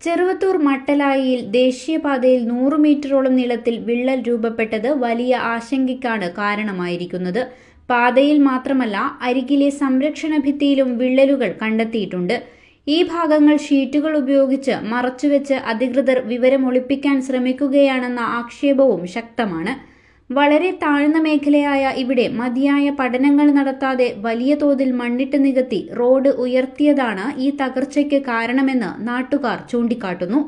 ചെറുവത്തൂർ മട്ടലായിയിൽ ദേശീയപാതയിൽ 100 മീറ്ററോളം നീളത്തിൽ വിള്ളൽ രൂപപ്പെട്ടത് വലിയ ആശങ്കയ്ക്കാണ് കാരണമായിരിക്കുന്നത്. പാതയിൽ മാത്രമല്ല, അരികിലെ സംരക്ഷണ ഭിത്തിയിലും വിള്ളലുകൾ കണ്ടെത്തിയിട്ടുണ്ട്. ഈ ഭാഗങ്ങൾ ഷീറ്റുകൾ ഉപയോഗിച്ച് മറച്ചുവെച്ച് അധികൃതർ വിവരം ഒളിപ്പിക്കാൻ ശ്രമിക്കുകയാണെന്ന ആക്ഷേപവും ശക്തമാണ്. വളരെ താഴ്ന്ന മേഖലയായ ഇവിടെ മതിയായ പഠനങ്ങൾ നടത്താതെ വലിയ തോതിൽ മണ്ണിട്ട് നികത്തി റോഡ് ഉയർത്തിയതാണ് ഈ തകർച്ചയ്ക്ക് കാരണമെന്ന് നാട്ടുകാർ ചൂണ്ടിക്കാട്ടുന്നു.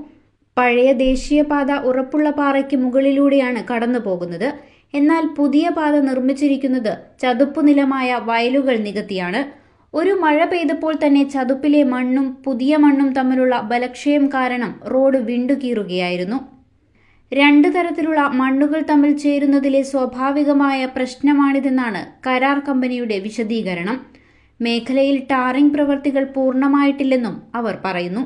പഴയ ദേശീയപാത ഉറപ്പുള്ള പാറയ്ക്ക് മുകളിലൂടെയാണ് കടന്നുപോകുന്നത്. എന്നാൽ പുതിയ പാത നിർമ്മിച്ചിരിക്കുന്നത് ചതുപ്പുനിലമായ വയലുകൾ നികത്തിയാണ്. ഒരു മഴ പെയ്തപ്പോൾ തന്നെ ചതുപ്പിലെ മണ്ണും പുതിയ മണ്ണും തമ്മിലുള്ള ബലക്ഷയം കാരണം റോഡ് വിണ്ടുകീറുകയായിരുന്നു. 2 തരത്തിലുള്ള മണ്ണുകൾ തമ്മിൽ ചേരുന്നതിലെ സ്വാഭാവികമായ പ്രശ്നമാണിതെന്നാണ് കരാർ കമ്പനിയുടെ വിശദീകരണം. മേഖലയിൽ ടാറിംഗ് പ്രവൃത്തികൾ പൂർണ്ണമായിട്ടില്ലെന്നും അവർ പറയുന്നു.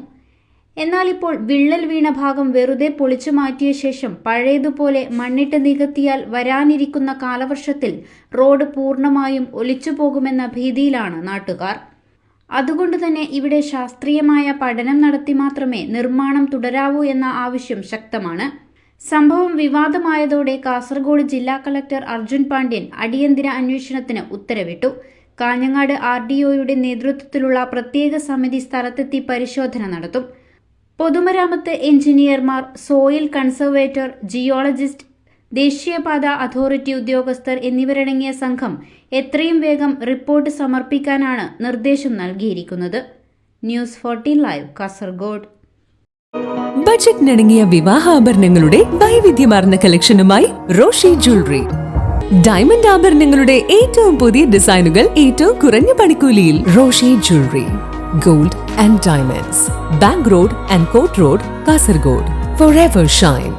എന്നാൽ ഇപ്പോൾ വിള്ളൽ വീണ ഭാഗം വെറുതെ പൊളിച്ചു മാറ്റിയ ശേഷം പഴയതുപോലെ മണ്ണിട്ട് നികത്തിയാൽ വരാനിരിക്കുന്ന കാലവർഷത്തിൽ റോഡ് പൂർണ്ണമായും ഒലിച്ചുപോകുമെന്ന ഭീതിയിലാണ് നാട്ടുകാർ. അതുകൊണ്ടുതന്നെ ഇവിടെ ശാസ്ത്രീയമായ പഠനം നടത്തി മാത്രമേ നിർമ്മാണം തുടരാവൂ എന്ന ആവശ്യം ശക്തമാണ്. സംഭവം വിവാദമായതോടെ കാസർഗോഡ് ജില്ലാ കളക്ടർ അർജുൻ പാണ്ഡ്യൻ അടിയന്തര അന്വേഷണത്തിന് ഉത്തരവിട്ടു. കാഞ്ഞങ്ങാട് RDOയുടെ നേതൃത്വത്തിലുള്ള പ്രത്യേക സമിതി സ്ഥലത്തെത്തി പരിശോധന നടത്തും. പൊതുമരാമത്ത് എഞ്ചിനീയർമാർ, സോയിൽ കൺസർവേറ്റർ, ജിയോളജിസ്റ്റ്, ദേശീയപാത അതോറിറ്റി ഉദ്യോഗസ്ഥർ എന്നിവരടങ്ങിയ സംഘം എത്രയും വേഗം റിപ്പോർട്ട് സമർപ്പിക്കാനാണ് നിർദ്ദേശം നൽകിയിരിക്കുന്നത്. News 14 live, Kasaragod. ബജറ്റിനിണങ്ങിയ വിവാഹാഭരണങ്ങളുടെ വൈവിധ്യമാർന്ന കളക്ഷനുമായി റോഷി ജ്വല്ലറി. ഡയമണ്ട് ആഭരണങ്ങളുടെ ഏറ്റവും പുതിയ ഡിസൈനുകൾ ഏറ്റവും കുറഞ്ഞ പണിക്കൂലിയിൽ. Roshi jewellery, gold and diamonds, bank road and Kote road, Kasaragod. Forever shine.